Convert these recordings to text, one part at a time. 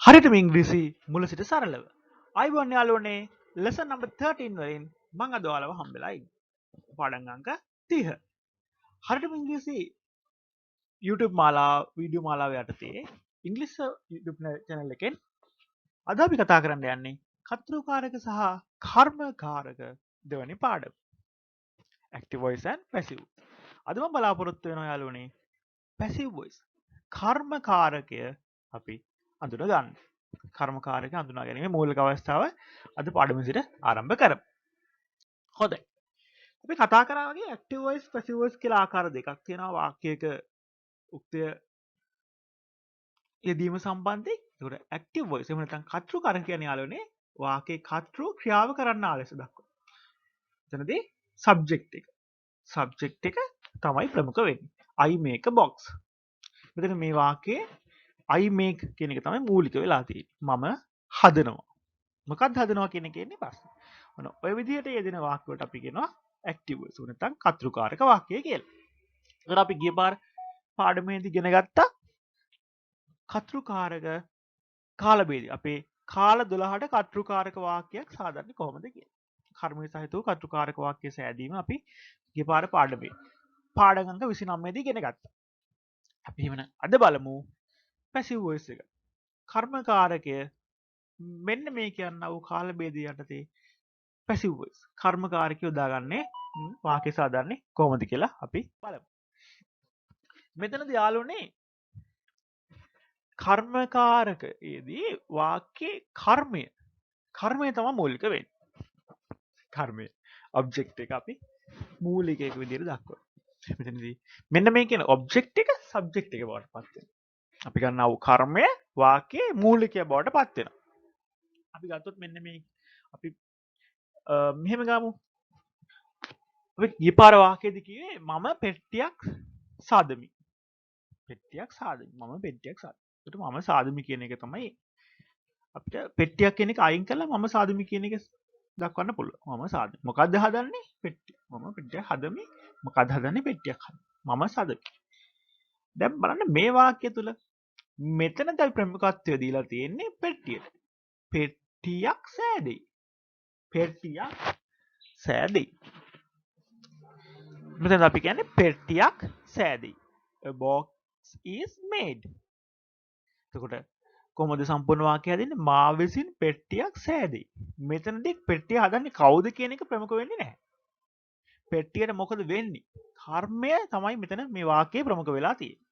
හරියටම ඉංග්‍රීසි මුල සිට සරලව. අයිබෝන් යාළුවනේ lesson number 13 වලින් මම අද ඔයාලව හම්බෙලා ඉන්නේ. පාඩම් අංක 30. හරියටම ඉංග්‍රීසි YouTube මාලාව වීඩියෝ මාලාව යටතේ ඉංග්‍රීසි YouTube channel එකෙන් අද අපි කතා කරන්න යන්නේ කර්තෘකාරක සහ කර්මකාරක දෙවැනි පාඩම. active voice and passive. අද මම බලාපොරොත්තු වෙනවා යාළුවනේ passive voice කර්මකාරකය අපි අඳුන ගන්න. කර්මකාරක හඳුනා ගැනීමේ මූලික අවස්ථාව අද පාඩම සිට ආරම්භ කරමු. හොඳයි. අපි කතා කරා වගේ active voice passive voice කියලා ආකාර දෙකක් තියෙනවා වාක්‍යයක උක්තය යෙදීම සම්බන්ධයෙන්. ඒකට active voice එහෙම නැත්නම් කර්තෘකාරක කියන්නේ යාළුවනේ වාක්‍යයේ කර්තෘ ක්‍රියාව කරන්න ආලස දක්වන. එතනදී subject එක. subject එක තමයි ප්‍රමුඛ වෙන්නේ. I make a box. මෙතන මේ වාක්‍යයේ I make කියන එක තමයි මූලික වෙලා තියෙන්නේ. මම හදනවා. මොකක්ද හදනවා කියන එක එන්නේ පස්සේ. ඔන්න ඔය විදිහට යෙදෙන වාක්‍ය වලට අපි කියනවා active voice නැත්නම් කර්තෘකාරක වාක්‍ය කියලා. ඒකට අපි ගිය පාර පාඩමේදී ඉගෙන ගත්තා කර්තෘකාරක කාල භේදය. අපේ කාල 12ට කර්තෘකාරක වාක්‍යයක් සාදන්නේ කොහොමද කියලා. කර්මයේ සහිත වූ කර්තෘකාරක වාක්‍ය සෑදීම අපි ගිය පාර පාඩමේ පාඩම් අංක 29 දී ඉගෙන ගත්තා. අපි එහෙනම් අද බලමු passive voice එක. කර්මකාරකය මෙන්න මේ කියන්නා වූ කාල භේදය යටතේ passive voice කර්මකාරකය යොදාගන්නේ වාක්‍ය සාදන්නේ කොහොමද කියලා අපි බලමු. මෙතනදී යාළුවනේ කර්මකාරකයේදී වාක්‍යයේ කර්මය තමයි මූලික වෙන්නේ. කර්මය ඔබ්ජෙක්ට් එක අපි මූලික එක විදිහට දක්වනවා. මෙතනදී මෙන්න මේ කියන ඔබ්ජෙක්ට් එක සබ්ජෙක්ට් එක බවට පත් වෙනවා. අපි ගන්නා වූ කර්මය වාක්‍යයේ මූලිකය බවට පත් වෙනවා. අපි ගත්තොත් මෙන්න මේ අපි මෙහෙම ගමු. අපි ඊපාර වාක්‍යයේදී කිව්වේ මම පෙට්ටියක් සාදමි. පෙට්ටියක් සාදමි. මම පෙට්ටියක් සාදමි. ඒකට මම සාදමි කියන එක තමයි අපිට පෙට්ටියක් කියන එක අයින් කරලා මම සාදමි කියන එක දක්වන්න පුළුවන්. මම සාදමි. මොකද්ද හදන්නේ? පෙට්ටිය. මම පෙට්ටියක් හදමි. මොකද්ද හදන්නේ? පෙට්ටියක් හදමි. මම සාදමි. දැන් බලන්න මේ වාක්‍ය තුල මෙතන දැන් ප්‍රමුඛත්වය දීලා තියෙන්නේ පෙට්ටියට. පෙට්ටියක් සෑදෙයි. පෙට්ටියක් සෑදෙයි. මෙතන අපි කියන්නේ පෙට්ටියක් සෑදෙයි. A box is made. එතකොට කොහොමද සම්පූර්ණ වාක්‍යය හදන්නේ? මා විසින් පෙට්ටියක් සෑදෙයි. මෙතනදී පෙට්ටිය හදන්නේ කවුද කියන එක ප්‍රමුඛ වෙන්නේ නැහැ. පෙට්ටියට මොකද වෙන්නේ? කර්මය තමයි මෙතන මේ වාක්‍යයේ ප්‍රමුඛ වෙලා තියෙන්නේ.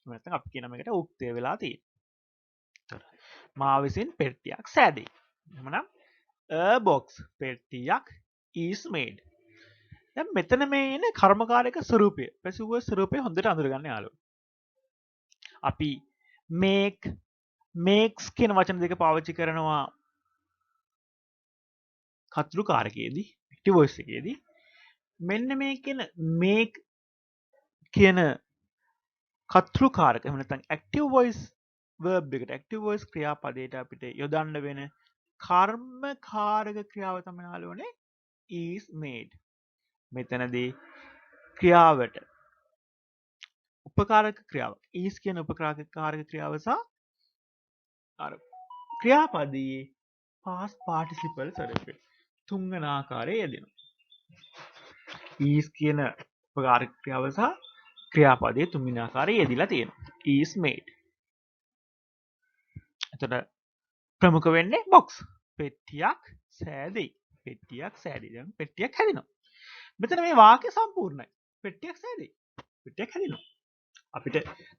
නැත්නම් අපි කියන මේකට උක්තය වෙලා තියෙන්නේ. මා විසින් පෙට්ටියක් සෑදෙයි. එහෙමනම් a box පෙට්ටියක් is made. දැන් මෙතන මේ ඉන්නේ කර්මකාරක ස්වරූපය. passive ස්වරූපය හොඳට අඳුරගන්න යාළුවෝ. අපි makes කියන වචන දෙක පාවිච්චි කරනවා කර්තෘකාරකයේදී active voice එකේදී. මෙන්න මේ කියන make කියන කර්තෘකාරක එහෙම නැත්නම් active voice verb එකට active voice ක්‍රියාපදයට අපිට යොදන්න වෙන කර්මකාරක ක්‍රියාව තමයි යාළුවනේ is made. මෙතනදී ක්‍රියාවට උපකාරක ක්‍රියාව is කියන උපකාරක ක්‍රියාව සහ අර ක්‍රියාපදයේ past participle ස්වරූපය තුන්වන ආකාරයේ යෙදෙනවා. is කියන උපකාරක ක්‍රියාව සහ ක්‍රියාපදයේ තුන්වෙනි ආකාරයේ යෙදিলা තියෙනවා. is made. එතකොට ප්‍රමුඛ වෙන්නේ box. පෙට්ටියක් සෑදෙයි. පෙට්ටියක් සෑදෙයි. දැන් පෙට්ටියක් හැදෙනවා. මෙතන මේ වාක්‍ය සම්පූර්ණයි. පෙට්ටියක් සෑදෙයි. පෙට්ටියක් හැදෙනවා. අපිට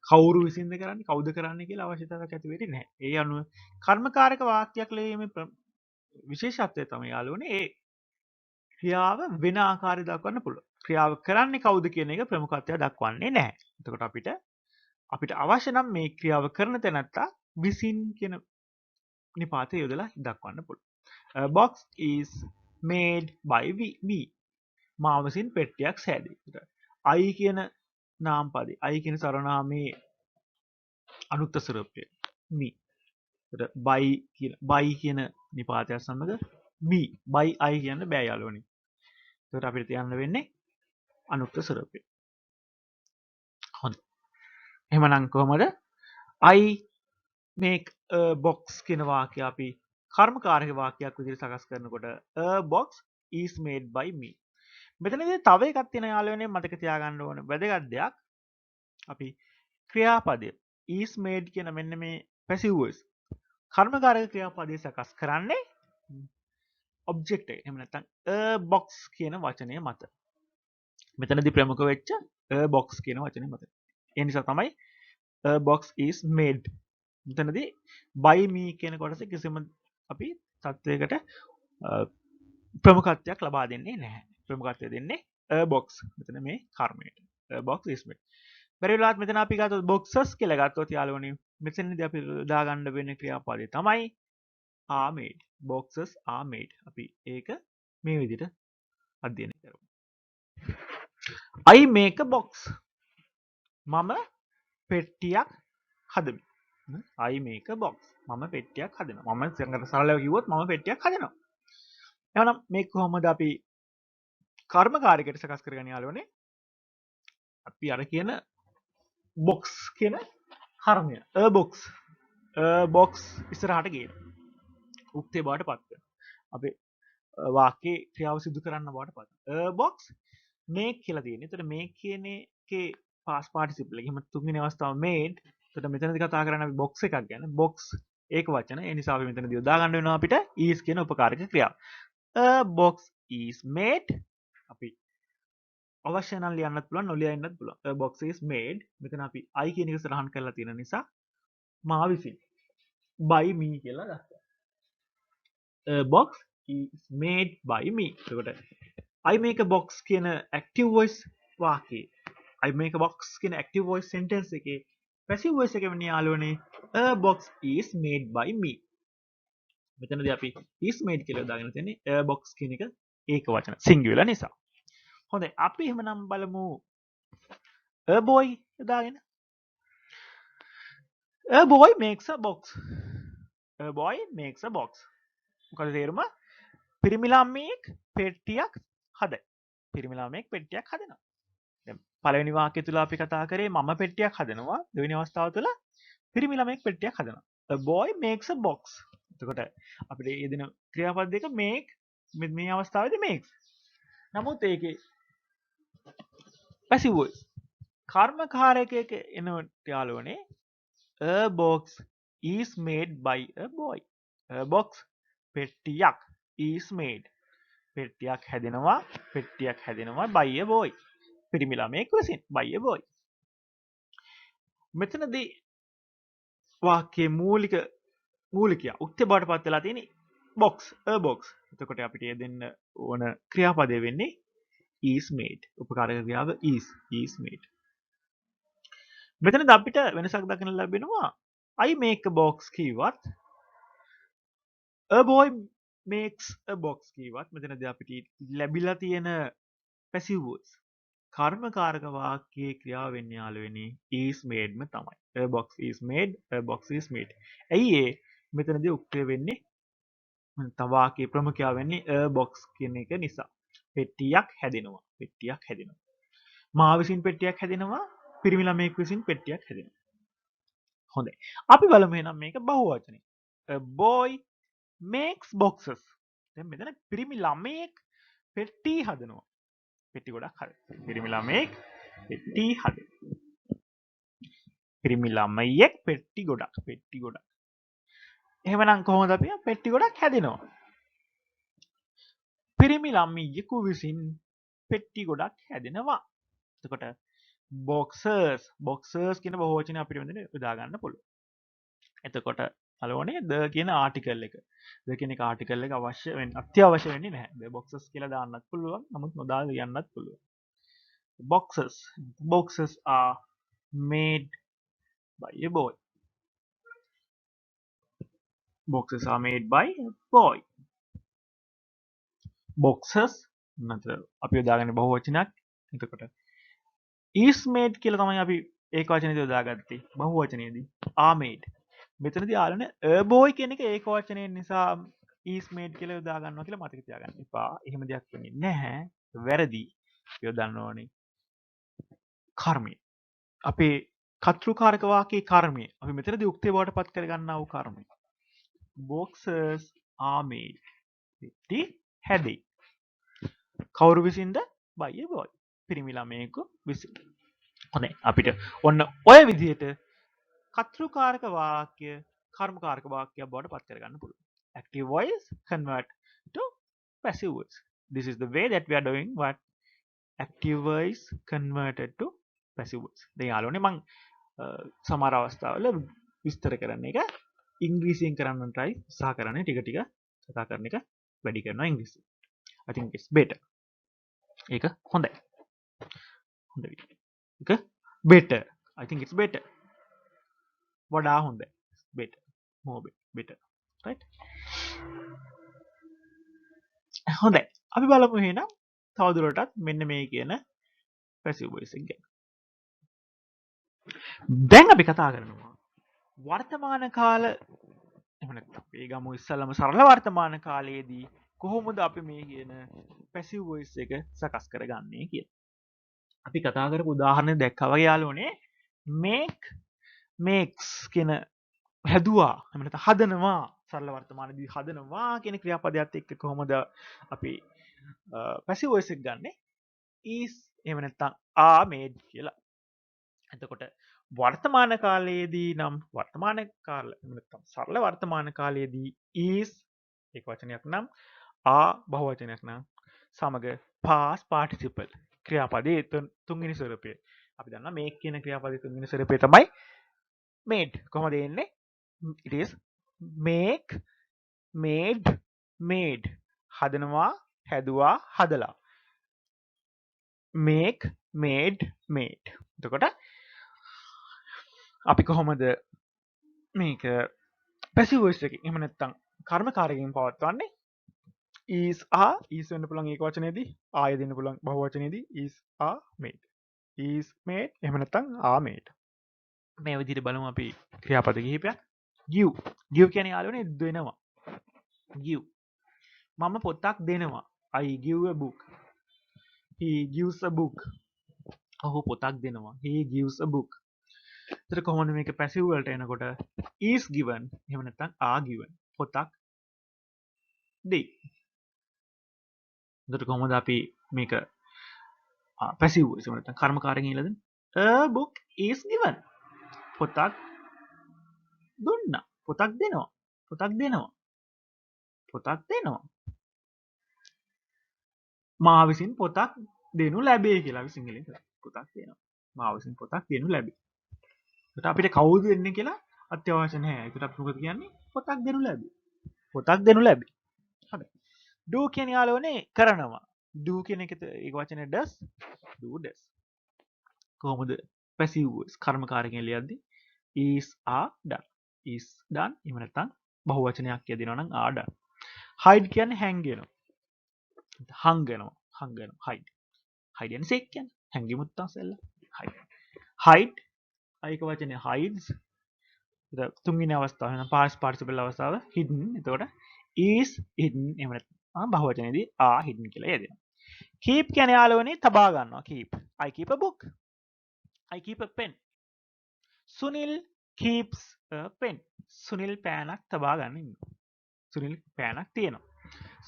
කවුරු විසින්ද කරන්නේ කවුද කරන්නේ කියලා අවශ්‍යතාවයක් ඇති වෙන්නේ නැහැ. ඒ අනුව කර්මකාරක වාක්‍යයක් ලියීමේ විශේෂත්වය තමයි යාළුවනේ ඒ ක්‍රියාව වෙන ආකාරය දක්වන්න පුළුවන්. ක්‍රියාව කරන්නේ කවුද කියන එක ප්‍රමුඛත්වය දක්වන්නේ නැහැ. එතකොට අපිට අවශ්‍ය නම් මේ ක්‍රියාව කරන තැනත්තා විසින් කියන නිපාතය යොදලා දක්වන්න පුළුවන්. box is made by me. මා විසින් පෙට්ටියක් සෑදෙයි. I කියන නාම පදේ I කියන සර්වනාමයේ අනුත්ත ස්වරූපය me. by කියන නිපාතය සමග me by I කියන්න බෑ යාළුවනේ. ඒකට අපිට තියන්න වෙන්නේ අනුත්ත ස්වරූපය. හොඳයි. එහෙමනම් කොහමද I make a box කියන වාක්‍ය අපි කර්මකාරක වාක්‍යයක් විදිහට සකස් කරනකොට a box is made by me. මෙතනදී තව එකක් තියෙන යාළුවනේ මතක තියාගන්න ඕන වැදගත් දෙයක්. අපි ක්‍රියාපදය is made කියන මෙන්න මේ passive voice කර්මකාරක ක්‍රියාපදය සකස් කරන්නේ object එක. එහෙම නැත්නම් a box කියන වචනය මත. මෙතනදී ප්‍රමුඛ වෙච්ච a box කියන වචනය මත. ඒ නිසා තමයි a box is made. මෙතනදී by me කියන කොටස කිසිම අපි තත්වයකට ප්‍රමුඛත්වයක් ලබා දෙන්නේ නැහැ. ප්‍රමුඛත්වය දෙන්නේ a box. මෙතන මේ කර්මයට. a box is made. බැරි වෙලාවත් මෙතන අපි ගත්තොත් boxes කියලා ගත්තොත් යාළුවනේ මෙතනදී අපි දාගන්න වෙන ක්‍රියාපදේ තමයි are made. Boxes are made. අපි ඒක මේ විදිහට අධ්‍යයනය කරමු. I make a box. මම පෙට්ටියක් හදමි. I make a box. මම පෙට්ටියක් හදනවා. මම සරලව කිව්වොත් මම පෙට්ටියක් හදනවා. එහෙනම් මේක කොහොමද අපි කර්මකාරකයට සකස් කරගන්නේ යාළුවනේ? අපි අර කියන box කියන කර්මය a box ඉස්සරහට ගේන. උක්තේ බවට පත් කරනවා. අපි වාක්‍යයේ ක්‍රියාව සිදු කරන්න බවට පත් කරනවා. a box make කියලා තියෙන්නේ. එතකොට make කියන එකේ past participle එක. එහෙම තුන්වෙනි අවස්ථාව made. එතකොට මෙතනදී කතා කරන්නේ අපි box එකක් ගැන. box ඒක වචන. ඒ නිසා අපි මෙතනදී යොදා ගන්න වෙනවා අපිට is කියන උපකාරක ක්‍රියාව. a box is made. අපි අවශ්‍ය නම් ලියන්නත් පුළුවන් නොලියා ඉන්නත් පුළුවන්. a box is made. මෙතන අපි I කියන එක සටහන් කරලා තියෙන නිසා මා විසින් by me කියලා ගත්තා. a box is made by me. එතකොට I make a box කියන active voice වාක්‍යයේ I make a box කියන active voice sentence එකේ passive voice එක වෙන්නේ යාළුවනේ a box is made by me. මෙතනදී අපි is made කියලා දාගෙන තියෙන්නේ a box කියන එක ඒක වචන singular නිසා. හොඳයි අපි එහෙමනම් බලමු a boy දාගෙන. a boy makes a box. a boy makes a box. මොකද තේරුම? පිරිමි ළමයෙක් පෙට්ටියක් හදයි. පිරිමි ළමයෙක් පෙට්ටියක් හදනවා. දැන් පළවෙනි වාක්‍යය තුල අපි කතා කරේ මම පෙට්ටියක් හදනවා. දෙවෙනි අවස්ථාව තුල පිරිමි ළමයෙක් පෙට්ටියක් හදනවා. a boy makes a box. එතකොට අපිට යෙදෙන ක්‍රියාපද දෙක make මේ අවස්ථාවේදී makes. නමුත් ඒකේ passive voice කර්මකාරකයක එන යාළුවනේ a box is made by a boy. a box පෙට්ටියක් is made. පෙට්ටියක් හැදෙනවා by a boy. පිරිමි ළමයෙක් විසින් by a boy. මෙතනදී වාක්‍යයේ මූලිකයා උක්තේ බවට පත් වෙලා තියෙන්නේ box a box. එතකොට අපිට දෙන්න ඕන ක්‍රියාපදය වෙන්නේ is made. උපකාරක ක්‍රියාව is made. මෙතනදී අපිට වෙනසක් දක්වන්න ලැබෙනවා I make a box කිව්වත් a boy makes a box කිව්වත් මෙතනදී අපිට ලැබිලා තියෙන passive voice කර්මකාරක වාක්‍යයේ ක්‍රියාව වෙන්නේ යාළුවනේ is made ම තමයි. a box is made. ඇයි ඒ මෙතනදී උක්තය වෙන්නේ තව වාක්‍යයේ ප්‍රමුඛයා වෙන්නේ a box කියන එක නිසා. පෙට්ටියක් හැදෙනවා. මා විසින් පෙට්ටියක් හැදෙනවා. පිරිමි ළමයෙක් විසින් පෙට්ටියක් හැදෙනවා. හොඳයි. අපි බලමු එහෙනම් මේක බහුවචනේ. a boy makes boxes. දැන් මෙතන පිරිමි ළමයෙක් පෙට්ටි හදනවා. පෙට්ටි ගොඩක් හදනවා. පිරිමි ළමයෙක් පෙට්ටි හදනවා. පිරිමි ළමයෙක් පෙට්ටි ගොඩක්. එහෙමනම් කොහොමද අපි පෙට්ටි ගොඩක් හැදෙනවා? පිරිමි ළමයෙකු විසින් පෙට්ටි ගොඩක් හැදෙනවා. එතකොට boxes කියන බහුවචනේ අපිට මෙතන යොදා ගන්න පුළුවන්. එතකොට අලෝනේ the කියන ආටිකල් එක. the කියන එක ආටිකල් එක අත්‍යවශ්‍ය වෙන්නේ නැහැ. the boxes කියලා දාන්නත් පුළුවන්. නමුත් නොදා ලියන්නත් පුළුවන්. Boxes are made by a boy. Boxes are made by a boy. Boxes නතර අපි යොදාගන්නේ බහුවචනයක්. එතකොට is made කියලා තමයි අපි ඒක වචනේදී යොදාගත්තේ. බහුවචනයේදී are made. මෙතනදී ආලනේ a boy කියන එක ඒක වචනය නිසා is made කියලා යොදා ගන්නවා කියලා මතක තියාගන්න එපා. එහෙම දෙයක් වෙන්නේ නැහැ. වැරදි. යොදන්න ඕනේ කර්මය. අපේ කතෘකාරක වාක්‍යයේ කර්මය. අපි මෙතනදී උක්තේ බවට පත් කර ගන්නා වූ කර්මය. Boxes are made. පෙට්ටි හැදෙයි. කවුරු විසින්ද? by a boy. පිරිමි ළමයෙකු විසින්. හොඳයි. අපිට ඔන්න ඔය විදිහට කතෘකාරක වාක්‍ය කර්මකාරක වාක්‍යයක් බවට පත් කර ගන්න පුළුවන්. Active voice convert to passive voice. This is the way that we are doing what active voice converted to passive voice. දැන් යාළුවනේ මම සමහර අවස්ථාවල විස්තර කරන එක ඉංග්‍රීසියෙන් කරන්න try උත්සාහ කරන්නේ ටික ටික කතා කරන එක වැඩි කරනවා ඉංග්‍රීසියෙන්. I think it's better. ඒක හොඳයි. හොඳ විදිහ. ඒක better. I think it's better. වඩා හොඳයි. better. more better. right? හොඳයි. අපි බලමු එහෙනම් තවදුරටත් මෙන්න මේ කියන passive voice එක ගැන. දැන් අපි කතා කරනවා වර්තමාන කාල එහෙම නැත්නම් අපි ගමු ඉස්සල්ලාම සරල වර්තමාන කාලයේදී කොහොමද අපි මේ කියන passive voice එක සකස් කරගන්නේ කියලා. අපි කතා කරපු උදාහරණයක් දැක්කා වගේ යාළුවනේ makes කියන හැදුවා එහෙම නැත්නම් හදනවා සරල වර්තමානයේදී හදනවා කියන ක්‍රියාපදයට එක්ක කොහොමද අපි passive voice එක ගන්නෙ is එහෙම නැත්නම් are made කියලා. එතකොට වර්තමාන කාලයේදී නම් වර්තමාන කාල නැත්නම් සරල වර්තමාන කාලයේදී is එක වචනයක් නම් are බහුවචනයක් නම් සමග past participle ක්‍රියාපදයේ තුන්වෙනි ස්වරූපය. අපි දන්නවා make කියන ක්‍රියාපදයේ තුන්වෙනි ස්වරූපය තමයි made. කොහොමද එන්නේ? It is make, made, made. හදනවා, හැදුවා, හදලා. make, made, made. එතකොට අපි කොහොමද මේක passive voice එකකින් එහෙම නැත්නම් කර්මකාරකයෙන් පවත්වන්නේ? is are is වෙන්න පුළුවන් ඒක වචනේදී ආය දෙන්න පුළුවන් බහුව වචනේදී is are made. is made එහෙම නැත්නම් are made. මේ විදිහට බලමු අපි ක්‍රියාපද කිහිපයක්. give කියන්නේ යාළුවනේ දෙනවා. give මම පොතක් දෙනවා. I give a book. He gives a book. ඔහු පොතක් දෙනවා. He gives a book. එතකොට කොහොමද මේක passive වලට එනකොට is given එහෙම නැත්නම් are given පොතක් දෙයි. එතකොට කොහොමද අපි මේක passive voice එහෙම නැත්නම් කර්මකාරයෙන් ඉලද a book is given පොතක් දුන්නා. පොතක් දෙනවා. පොතක් දෙනවා. පොතක් දෙනවා. මා විසින් පොතක් දෙනු ලැබේ කියලා අපි සිංහලෙන් කරා. පොතක් දෙනවා. මා විසින් පොතක් දෙනු ලැබේ. ඒකට අපිට කවුද දෙන්නේ කියලා අත්‍යවශ්‍ය නැහැ. ඒකට අපි මොකද කියන්නේ? පොතක් දෙනු ලැබේ. පොතක් දෙනු ලැබේ. හරි. do කියන්නේ යාළුවනේ කරනවා. do කියන එක ඒක වචනේ does do does. කොහොමද passive voice කර්මකාරකයෙන් ලියද්දී is are done. is done එහෙම නැත්නම් බහුව වචනයක් කියදිනවා නම් are done. hide කියන්නේ හැංගෙනවා. හංගනවා. හංගනවා. hide. hide and seek කියන්නේ හැංගිමුත් තසෙල්ල. hide. hide ඒක වචනේ hides. තුන්වෙනි අවස්ථාව වෙන past participle අවස්ථාව hidden. එතකොට is hidden එහෙම නැත්නම් බහුව වචනේදී are hidden කියලා යදිනවා. keep කියන්නේ යාළුවනේ තබා ගන්නවා. keep. I keep a book. I keep a pen. Sunil keeps a pen. Sunil පෑනක් තබා ගන්න ඉන්නවා. Sunil පෑනක් තියෙනවා.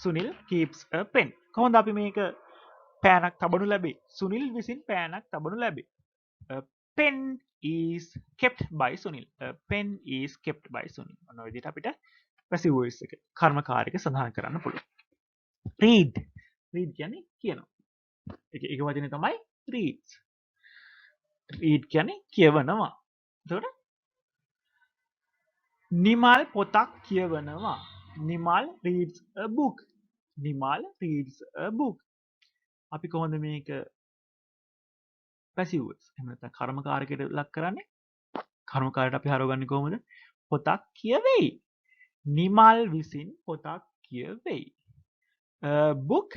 Sunil keeps a pen. කොහොමද අපි මේක පෑනක් තබනු ලැබේ? Sunil විසින් පෑනක් තබනු ලැබේ. A pen is kept by Sunil. A pen is kept by Sunil. ඔන්න ඔය විදිහට අපිට passive voice එක කර්මකාරක සඳහන් කරන්න පුළුවන්. read. read කියන්නේ කියනවා. ඒක වචනේ තමයි reads. read කියන්නේ කියවනවා. එතකොට නිමල් පොතක් කියවනවා. Nimal reads a book. Nimal reads a book. අපි කොහොමද මේක passive voice එහෙම නැත්නම් කර්මකාරකයට ලක් කරන්නේ? කර්මකාරයට අපි හරවගන්නේ කොහොමද? පොතක් කියවෙයි. නිමල් විසින් පොතක් කියවෙයි. A book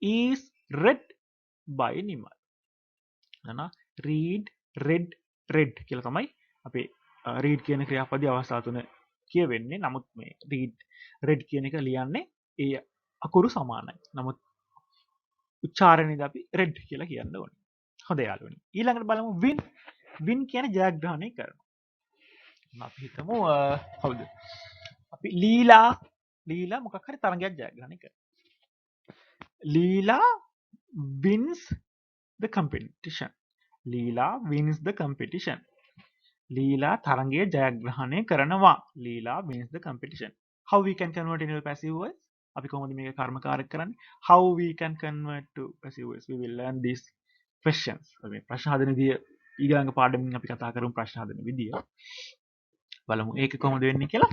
is read by Nimal. නනා read, read, read කියලා තමයි අපි read කියන ක්‍රියාපදයේ අවස්ථා තුන කියවෙන්නේ. නමුත් මේ read කියන එක ලියන්නේ ඒ අකුරු සමානයි. නමුත් උච්චාරණයේදී අපි read කියලා කියන්න ඕනේ. හොඳයි යාළුවනි. ඊළඟට බලමු win. win කියන්නේ ජයග්‍රහණය කරනවා. අපි හිතමු කවුද? අපි ලීලා මොකක් හරි තරගයක් ජයග්‍රහණය කරනවා. ලීලා wins the competition. ලීලා wins the competition. ලීලා තරගය ජයග්‍රහණය කරනවා. ලීලා wins the competition. How we can convert into passive voice? අපි කොහොමද මේක කර්මකාරක කරන්නේ? How we can convert to passive voice? We will learn these questions. මේ ප්‍රශ්න හදන විදිය ඊළඟ පාඩමෙන් අපි කතා කරමු ප්‍රශ්න හදන විදිය. බලමු ඒක කොහොමද වෙන්නේ කියලා.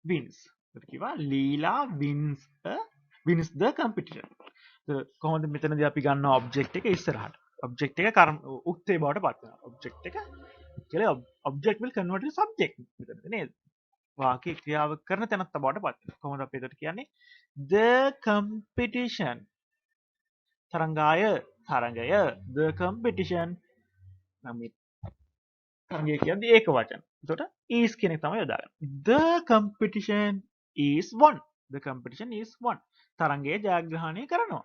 wins. අපි කිව්වා ලීලා wins the competition. කොහොමද මෙතනදී අපි ගන්න ඔබ්ජෙක්ට් එක ඉස්සරහට. ඔබ්ජෙක්ට් එක උක්තේ බවට පත් වෙනවා. ඔබ්ජෙක්ට් එක කියලා object will convert to subject මෙතනද නේද? වාක්‍ය ක්‍රියාව කරන තැනත් බවට පත් වෙනවා. කොහොමද අපි එතකොට කියන්නේ? The competition තරගය the competition නම් තරගය කියන්නේ ඒක වචන. එතකොට is කියන එක තමයි යොදාගන්නේ. The competition is won. The competition is won. තරගය ජයග්‍රහණය කරනවා.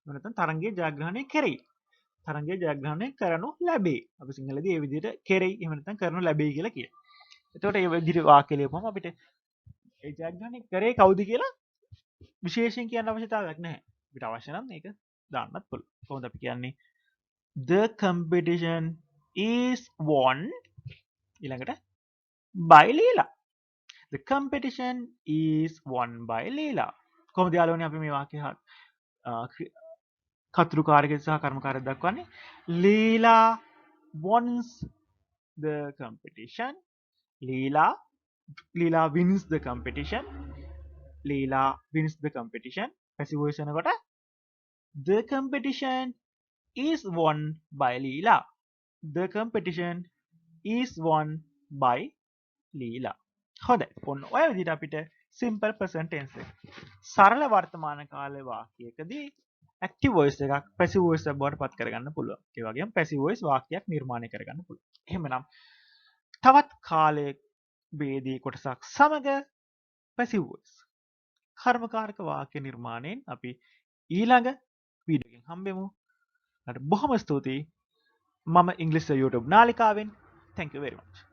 නැත්නම් තරගය ජයග්‍රහණය කෙරෙයි. තරගය ජයග්‍රහණය කරනු ලැබේ. අපි සිංහලදී මේ විදිහට කෙරෙයි එහෙම නැත්නම් කරනු ලැබෙයි කියලා කියනවා. එතකොට මේ විදිහට වාක්‍ය ලියපුවම අපිට ඒ ජයග්‍රහණය කරේ කවුද කියලා විශේෂයෙන් කියන්න අවශ්‍යතාවයක් නැහැ. අපිට අවශ්‍ය නම් මේක දාන්නත් පුළුවන්. කොහොමද අපි කියන්නේ? The competition is won ඊළඟට by Leela. The competition is won by Leela. කොහොමද යාළුවනේ අපි මේ වාක්‍ය කතෘකාරකය සහ කර්මකාරය දක්වන්නේ? Leela wins the competition. Leela wins the competition. Leela wins the competition. passive voice වෙනකොට the competition is won by Leela. The competition is won by Leela. හොඳයි. ඔන්න ඔය විදිහට අපිට simple present tense එක සරල වර්තමාන කාල වාක්‍යයකදී active voice එකක් passive voice එකක් බවට පත් කරගන්න පුළුවන්. ඒ වගේම passive voice වාක්‍යයක් නිර්මාණය කරගන්න පුළුවන්. එහෙමනම් තවත් කාලයක ભેදී කොටසක් සමග passive voice කර්මකාරක වාක්‍ය නිර්මාණයෙන් අපි ඊළඟ වීඩියෝ එකෙන් හම්බෙමු. බොහොම ස්තුතියි. මම ඉංග්‍රීසි YouTube නාලිකාවෙන්. Thank you very much.